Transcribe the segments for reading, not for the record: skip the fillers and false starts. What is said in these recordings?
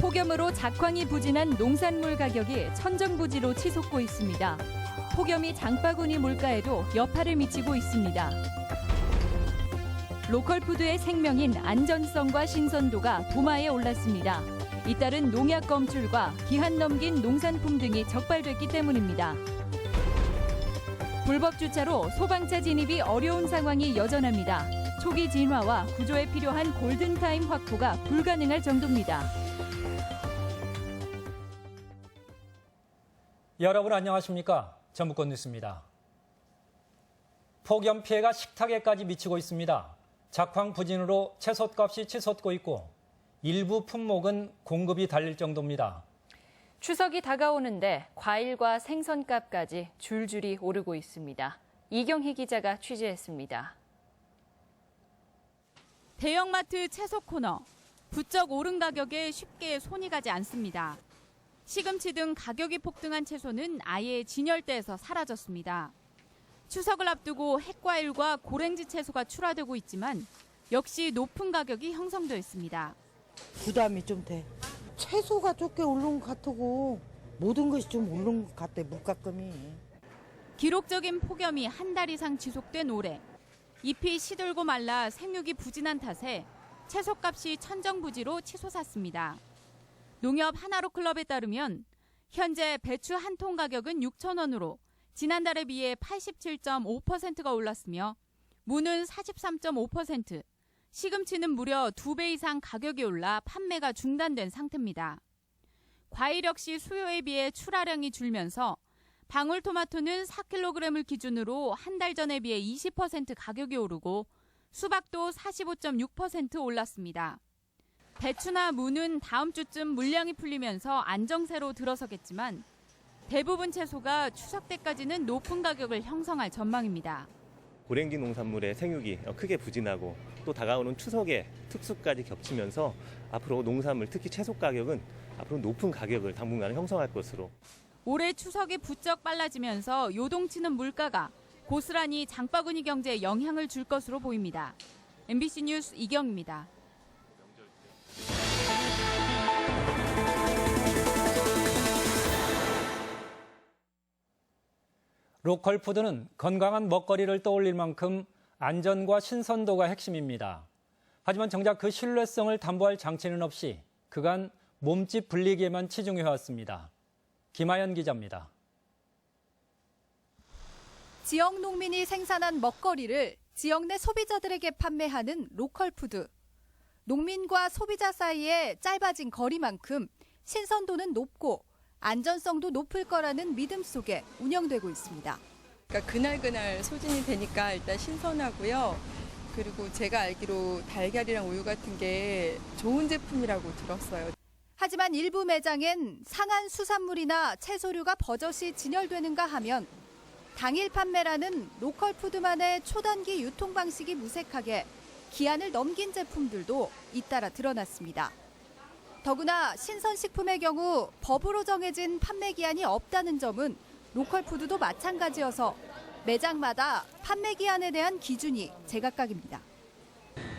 폭염으로 작황이 부진한 농산물 가격이 천정부지로 치솟고 있습니다. 폭염이 장바구니 물가에도 여파를 미치고 있습니다. 로컬푸드의 생명인 안전성과 신선도가 도마에 올랐습니다. 잇따른 농약 검출과 기한 넘긴 농산품 등이 적발됐기 때문입니다. 불법 주차로 소방차 진입이 어려운 상황이 여전합니다. 초기 진화와 구조에 필요한 골든타임 확보가 불가능할 정도입니다. 여러분 안녕하십니까? 전북권 뉴스입니다. 폭염 피해가 식탁에까지 미치고 있습니다. 작황 부진으로 채소값이 치솟고 있고 일부 품목은 공급이 달릴 정도입니다. 추석이 다가오는데 과일과 생선값까지 줄줄이 오르고 있습니다. 이경희 기자가 취재했습니다. 대형마트 채소 코너. 부쩍 오른 가격에 쉽게 손이 가지 않습니다. 시금치 등 가격이 폭등한 채소는 아예 진열대에서 사라졌습니다. 추석을 앞두고 핵과일과 고랭지 채소가 출하되고 있지만 역시 높은 가격이 형성돼 있습니다. 부담이 좀 돼. 채소가 좁게 오른 것 같고 모든 것이 좀 오른 것 같아, 물가금이. 기록적인 폭염이 한 달 이상 지속된 올해. 잎이 시들고 말라 생육이 부진한 탓에 채소값이 천정부지로 치솟았습니다. 농협 하나로클럽에 따르면 현재 배추 한 통 가격은 6,000원으로 지난달에 비해 87.5%가 올랐으며 무는 43.5%, 시금치는 무려 2배 이상 가격이 올라 판매가 중단된 상태입니다. 과일 역시 수요에 비해 출하량이 줄면서 방울토마토는 4kg을 기준으로 한 달 전에 비해 20% 가격이 오르고 수박도 45.6% 올랐습니다. 배추나 무는 다음 주쯤 물량이 풀리면서 안정세로 들어서겠지만 대부분 채소가 추석 때까지는 높은 가격을 형성할 전망입니다. 고랭지 농산물의 생육이 크게 부진하고 또 다가오는 추석의 특수까지 겹치면서 앞으로 농산물, 특히 채소 가격은 앞으로 높은 가격을 당분간 형성할 것으로. 올해 추석이 부쩍 빨라지면서 요동치는 물가가 고스란히 장바구니 경제에 영향을 줄 것으로 보입니다. MBC 뉴스 이경입니다. 로컬푸드는 건강한 먹거리를 떠올릴 만큼 안전과 신선도가 핵심입니다. 하지만 정작 그 신뢰성을 담보할 장치는 없이 그간 몸집 불리기에만 치중해왔습니다. 김하연 기자입니다. 지역 농민이 생산한 먹거리를 지역 내 소비자들에게 판매하는 로컬푸드. 농민과 소비자 사이에 짧아진 거리만큼 신선도는 높고 안전성도 높을 거라는 믿음 속에 운영되고 있습니다. 그러니까 그날 소진이 되니까 일단 신선하고요. 그리고 제가 알기로 달걀이랑 우유 같은 게 좋은 제품이라고 들었어요. 하지만 일부 매장엔 상한 수산물이나 채소류가 버젓이 진열되는가 하면 당일 판매라는 로컬푸드만의 초단기 유통 방식이 무색하게 기한을 넘긴 제품들도 잇따라 드러났습니다. 더구나 신선식품의 경우 법으로 정해진 판매 기한이 없다는 점은 로컬푸드도 마찬가지여서 매장마다 판매 기한에 대한 기준이 제각각입니다.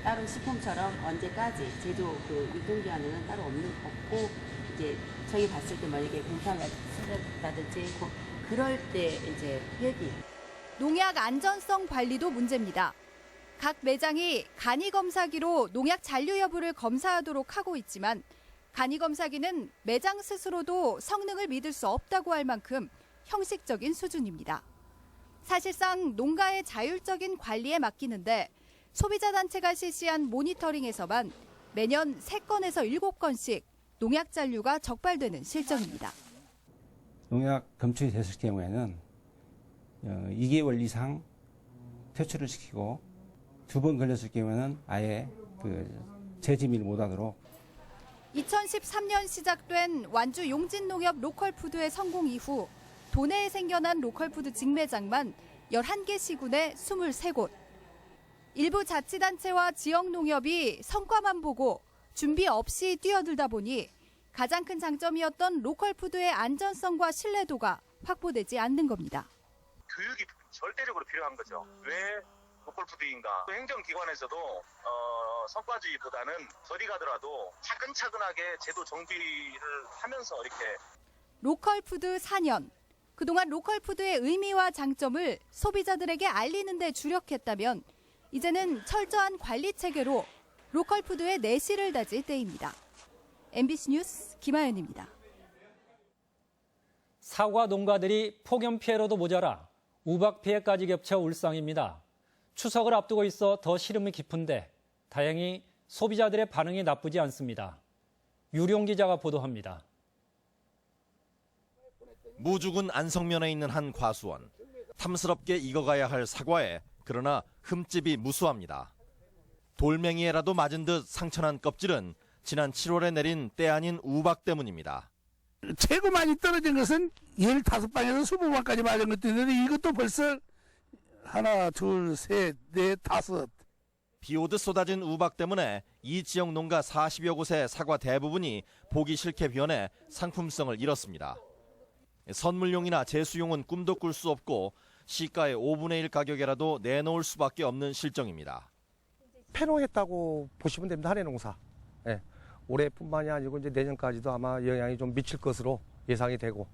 따로 식품처럼 언제까지 제조 유통기한은 따로 없고 이제 저희 봤을 때 만약에 공판을 쓰다든지 그럴 때 이제 폐기. 농약 안전성 관리도 문제입니다. 각 매장이 간이 검사기로 농약 잔류 여부를 검사하도록 하고 있지만 간이 검사기는 매장 스스로도 성능을 믿을 수 없다고 할 만큼 형식적인 수준입니다. 사실상 농가의 자율적인 관리에 맡기는데 소비자 단체가 실시한 모니터링에서만 매년 3건에서 7건씩 농약 잔류가 적발되는 실정입니다. 농약 검출이 됐을 경우에는 2개월 이상 퇴출을 시키고 2번 걸렸을 경우에는 아예 재지미를 못하도록. 2013년 시작된 완주 용진농협 로컬푸드의 성공 이후 도내에 생겨난 로컬푸드 직매장만 11개 시군에 23곳. 일부 자치단체와 지역농협이 성과만 보고 준비 없이 뛰어들다 보니 가장 큰 장점이었던 로컬푸드의 안전성과 신뢰도가 확보되지 않는 겁니다. 교육이 절대적으로 필요한 거죠. 왜 로컬푸드인가. 행정기관에서도 성과주의보다는 거리 가더라도 차근차근하게 제도 정비를 하면서 이렇게 로컬푸드 4년. 그동안 로컬푸드의 의미와 장점을 소비자들에게 알리는 데 주력했다면 이제는 철저한 관리 체계로 로컬푸드의 내실을 다질 때입니다. MBC 뉴스 김하연입니다. 사과 농가들이 폭염 피해로도 모자라 우박 피해까지 겹쳐 울상입니다. 추석을 앞두고 있어 더 시름이 깊은데 다행히 소비자들의 반응이 나쁘지 않습니다. 유룡 기자가 보도합니다. 무주군 안성면에 있는 한 과수원. 탐스럽게 익어가야 할 사과에 그러나 흠집이 무수합니다. 돌멩이에라도 맞은 듯 상처난 껍질은 지난 7월에 내린 때 아닌 우박 때문입니다. 최고 많이 떨어진 것은 15방에서 20방까지 맞은 것도 있는데 이것도 벌써 하나, 둘, 셋, 넷, 다섯. 비 오듯 쏟아진 우박 때문에 이 지역 농가 40여 곳의 사과 대부분이 보기 싫게 변해 상품성을 잃었습니다. 선물용이나 제수용은 꿈도 꿀 수 없고 시가의 5분의 1 가격에라도 내놓을 수밖에 없는 실정입니다. 패롱했다고 보시면 됩니다. 한해 농사. 네. 올해뿐만이 아니고 이제 내년까지도 아마 영향이 좀 미칠 것으로 예상이 되고.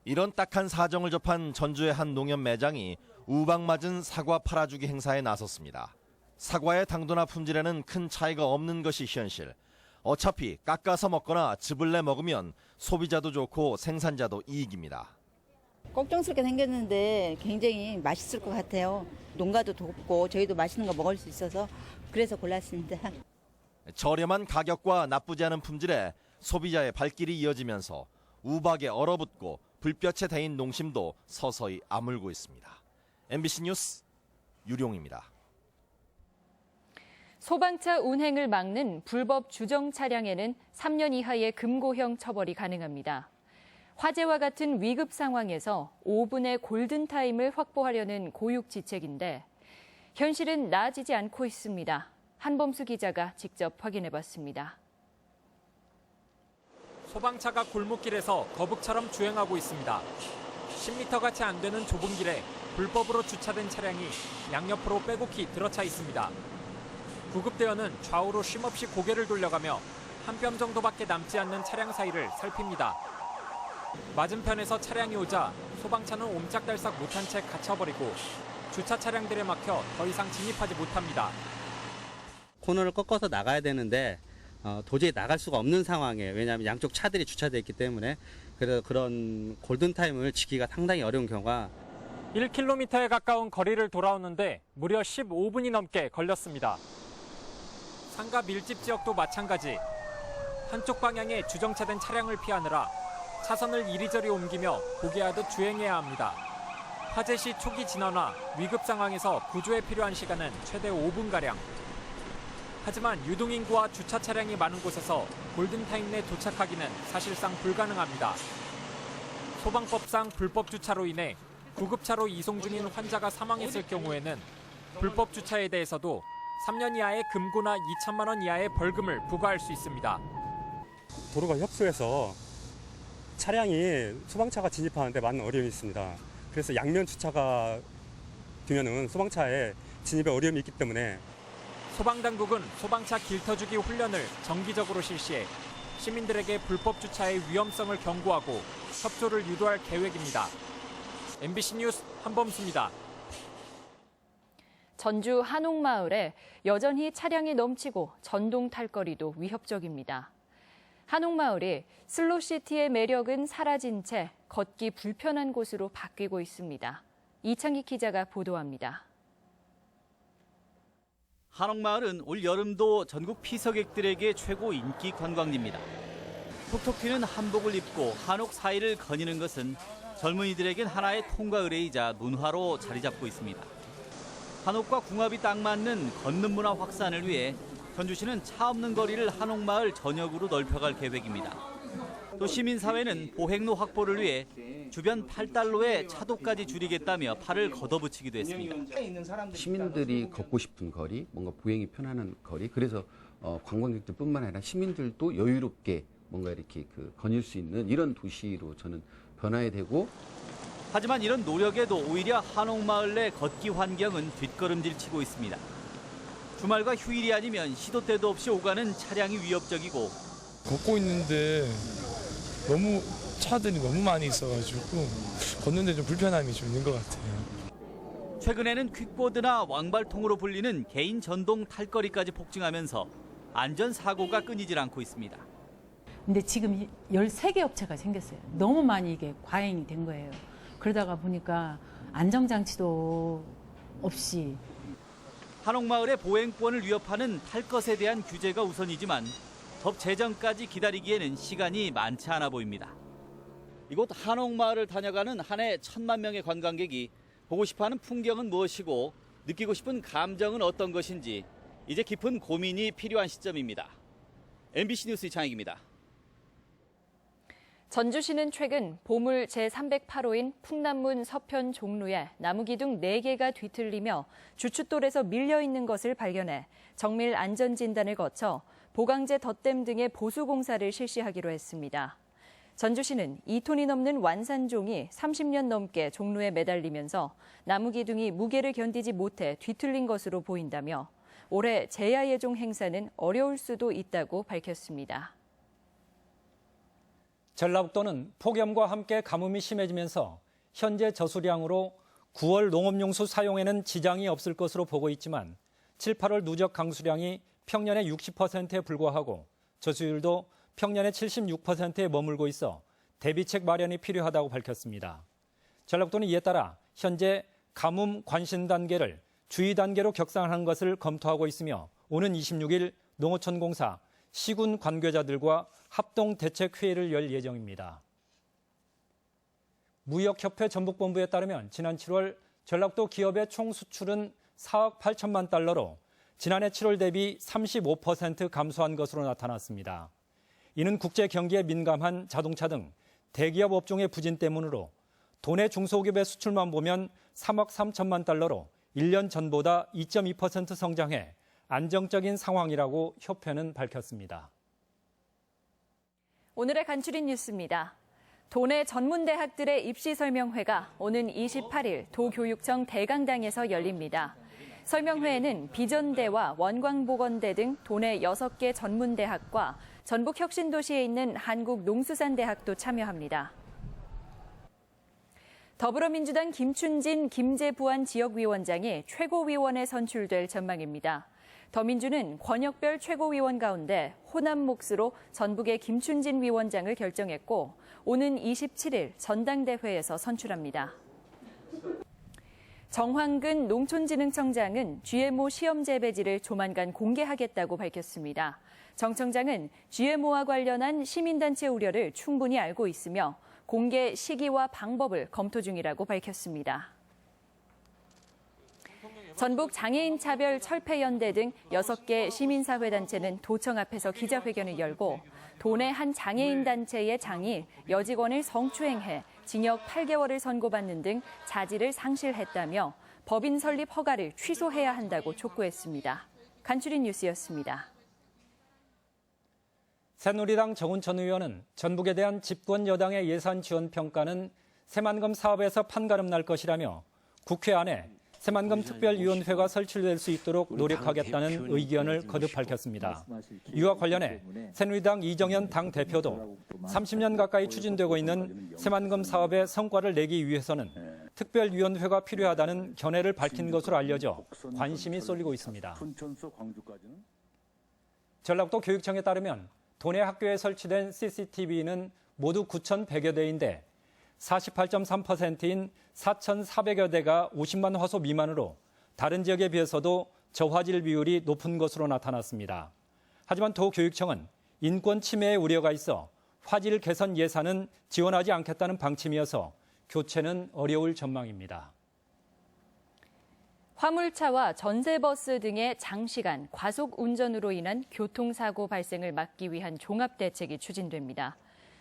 이런 딱한 사정을 접한 전주의 한 농협 매장이 우박 맞은 사과 팔아주기 행사에 나섰습니다. 사과의 당도나 품질에는 큰 차이가 없는 것이 현실. 어차피 깎아서 먹거나 즙을 내 먹으면 소비자도 좋고 생산자도 이익입니다. 걱정스럽게 생겼는데 굉장히 맛있을 것 같아요. 농가도 돕고 저희도 맛있는 거 먹을 수 있어서 그래서 골랐습니다. 저렴한 가격과 나쁘지 않은 품질에 소비자의 발길이 이어지면서 우박에 얼어붙고 불볕에 데인 농심도 서서히 아물고 있습니다. MBC 뉴스 유룡입니다. 소방차 운행을 막는 불법 주정 차량에는 3년 이하의 금고형 처벌이 가능합니다. 화재와 같은 위급 상황에서 5분의 골든타임을 확보하려는 고육지책인데 현실은 나아지지 않고 있습니다. 한범수 기자가 직접 확인해봤습니다. 소방차가 골목길에서 거북처럼 주행하고 있습니다. 10m가 채 안 되는 좁은 길에 불법으로 주차된 차량이 양옆으로 빼곡히 들어차 있습니다. 구급대원은 좌우로 쉼없이 고개를 돌려가며 한 뼘 정도밖에 남지 않는 차량 사이를 살핍니다. 맞은편에서 차량이 오자 소방차는 옴짝달싹 못한 채 갇혀버리고 주차 차량들에 막혀 더 이상 진입하지 못합니다. 코너를 꺾어서 나가야 되는데 도저히 나갈 수가 없는 상황에 왜냐하면 양쪽 차들이 주차되어 있기 때문에 그래서 그런 골든타임을 지키기가 상당히 어려운 경우가 1km에 가까운 거리를 돌아오는데 무려 15분이 넘게 걸렸습니다. 상가 밀집 지역도 마찬가지. 한쪽 방향에 주정차된 차량을 피하느라 차선을 이리저리 옮기며 포기하듯 주행해야 합니다. 화재 시 초기 진화나 위급 상황에서 구조에 필요한 시간은 최대 5분가량. 하지만 유동인구와 주차 차량이 많은 곳에서 골든타임 내 도착하기는 사실상 불가능합니다. 소방법상 불법 주차로 인해 구급차로 이송 중인 환자가 사망했을 경우에는 불법 주차에 대해서도 3년 이하의 금고나 2천만 원 이하의 벌금을 부과할 수 있습니다. 도로가 협소해서 차량이 소방차가 진입하는데 많은 어려움이 있습니다. 그래서 양면 주차가 되면은 소방차에 진입에 어려움이 있기 때문에 소방당국은 소방차 길터주기 훈련을 정기적으로 실시해 시민들에게 불법 주차의 위험성을 경고하고 협조를 유도할 계획입니다. MBC 뉴스 한범수입니다. 전주 한옥마을에 여전히 차량이 넘치고 전동 탈거리도 위협적입니다. 한옥마을이 슬로시티의 매력은 사라진 채 걷기 불편한 곳으로 바뀌고 있습니다. 이창희 기자가 보도합니다. 한옥마을은 올 여름도 전국 피서객들에게 최고 인기 관광지입니다. 톡톡 튀는 한복을 입고 한옥 사이를 거니는 것은 젊은이들에겐 하나의 통과 의례이자 문화로 자리 잡고 있습니다. 한옥과 궁합이 딱 맞는 걷는 문화 확산을 위해 전주시는 차 없는 거리를 한옥마을 전역으로 넓혀갈 계획입니다. 또 시민사회는 보행로 확보를 위해 주변 8달로의 차도까지 줄이겠다며 팔을 걷어붙이기도 했습니다. 시민들이 걷고 싶은 거리, 뭔가 보행이 편안한 거리, 그래서 관광객들뿐만 아니라 시민들도 여유롭게 뭔가 이렇게 거닐 수 있는 이런 도시로 저는 변화해야 되고 하지만 이런 노력에도 오히려 한옥마을 내 걷기 환경은 뒷걸음질 치고 있습니다. 주말과 휴일이 아니면 시도 때도 없이 오가는 차량이 위협적이고 걷고 있는데 너무 차들이 너무 많이 있어가지고 걷는데 좀 불편함이 좀 있는 것 같아요. 최근에는 퀵보드나 왕발통으로 불리는 개인 전동 탈거리까지 폭증하면서 안전사고가 끊이질 않고 있습니다. 근데 지금 13개 업체가 생겼어요. 너무 많이 이게 과잉이 된 거예요. 그러다가 보니까 안정장치도 없이. 한옥마을의 보행권을 위협하는 탈 것에 대한 규제가 우선이지만 법 제정까지 기다리기에는 시간이 많지 않아 보입니다. 이곳 한옥마을을 다녀가는 한 해 1,000만 명의 관광객이 보고 싶어하는 풍경은 무엇이고 느끼고 싶은 감정은 어떤 것인지 이제 깊은 고민이 필요한 시점입니다. MBC 뉴스 이창익입니다. 전주시는 최근 보물 제308호인 풍남문 서편 종로에 나무기둥 4개가 뒤틀리며 주춧돌에서 밀려있는 것을 발견해 정밀 안전진단을 거쳐 보강제 덧댐 등의 보수공사를 실시하기로 했습니다. 전주시는 2톤이 넘는 완산종이 30년 넘게 종로에 매달리면서 나무기둥이 무게를 견디지 못해 뒤틀린 것으로 보인다며 올해 제야예종 행사는 어려울 수도 있다고 밝혔습니다. 전라북도는 폭염과 함께 가뭄이 심해지면서 현재 저수량으로 9월 농업용수 사용에는 지장이 없을 것으로 보고 있지만 7, 8월 누적 강수량이 평년의 60%에 불과하고 저수율도 평년의 76%에 머물고 있어 대비책 마련이 필요하다고 밝혔습니다. 전라북도는 이에 따라 현재 가뭄 관신 단계를 주의 단계로 격상하는 것을 검토하고 있으며 오는 26일 농어촌공사 시군 관계자들과 합동 대책 회의를 열 예정입니다. 무역협회 전북본부에 따르면 지난 7월 전라북도 기업의 총 수출은 4억 8천만 달러로 지난해 7월 대비 35% 감소한 것으로 나타났습니다. 이는 국제 경기에 민감한 자동차 등 대기업 업종의 부진 때문으로 도내 중소기업의 수출만 보면 3억 3천만 달러로 1년 전보다 2.2% 성장해 안정적인 상황이라고 협회는 밝혔습니다. 오늘의 간추린 뉴스입니다. 도내 전문대학들의 입시 설명회가 오는 28일 도교육청 대강당에서 열립니다. 설명회에는 비전대와 원광보건대 등 도내 6개 전문대학과 전북 혁신도시에 있는 한국농수산대학도 참여합니다. 더불어민주당 김춘진 김제부안 지역위원장이 최고위원에 선출될 전망입니다. 더민주는 권역별 최고위원 가운데 호남 몫으로 전북의 김춘진 위원장을 결정했고 오는 27일 전당대회에서 선출합니다. 정황근 농촌진흥청장은 GMO 시험 재배지를 조만간 공개하겠다고 밝혔습니다. 정 청장은 GMO와 관련한 시민단체 우려를 충분히 알고 있으며 공개 시기와 방법을 검토 중이라고 밝혔습니다. 전북 장애인 차별 철폐연대 등 6개 시민사회단체는 도청 앞에서 기자회견을 열고 도내 한 장애인 단체의 장이 여직원을 성추행해 징역 8개월을 선고받는 등 자질을 상실했다며 법인 설립 허가를 취소해야 한다고 촉구했습니다. 간추린 뉴스였습니다. 새누리당 정운천 의원은 전북에 대한 집권 여당의 예산 지원 평가는 새만금 사업에서 판가름 날 것이라며 국회 안에 새만금 특별위원회가 설치될 수 있도록 노력하겠다는 의견을 거듭 밝혔습니다. 이와 관련해 새누리당 이정현 당대표도 30년 가까이 추진되고 있는 새만금 사업의 성과를 내기 위해서는 특별위원회가 필요하다는 견해를 밝힌 것으로 알려져 관심이 쏠리고 있습니다. 전라북도 교육청에 따르면 도내 학교에 설치된 CCTV는 모두 9,100여 대인데 48.3%인 4,400여 대가 50만 화소 미만으로 다른 지역에 비해서도 저화질 비율이 높은 것으로 나타났습니다. 하지만 도교육청은 인권 침해의 우려가 있어 화질 개선 예산은 지원하지 않겠다는 방침이어서 교체는 어려울 전망입니다. 화물차와 전세버스 등의 장시간 과속 운전으로 인한 교통사고 발생을 막기 위한 종합대책이 추진됩니다.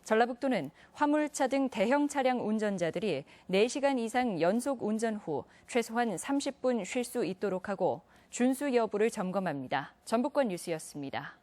전라북도는 화물차 등 대형 차량 운전자들이 4시간 이상 연속 운전 후 최소한 30분 쉴 수 있도록 하고 준수 여부를 점검합니다. 전북권 뉴스였습니다.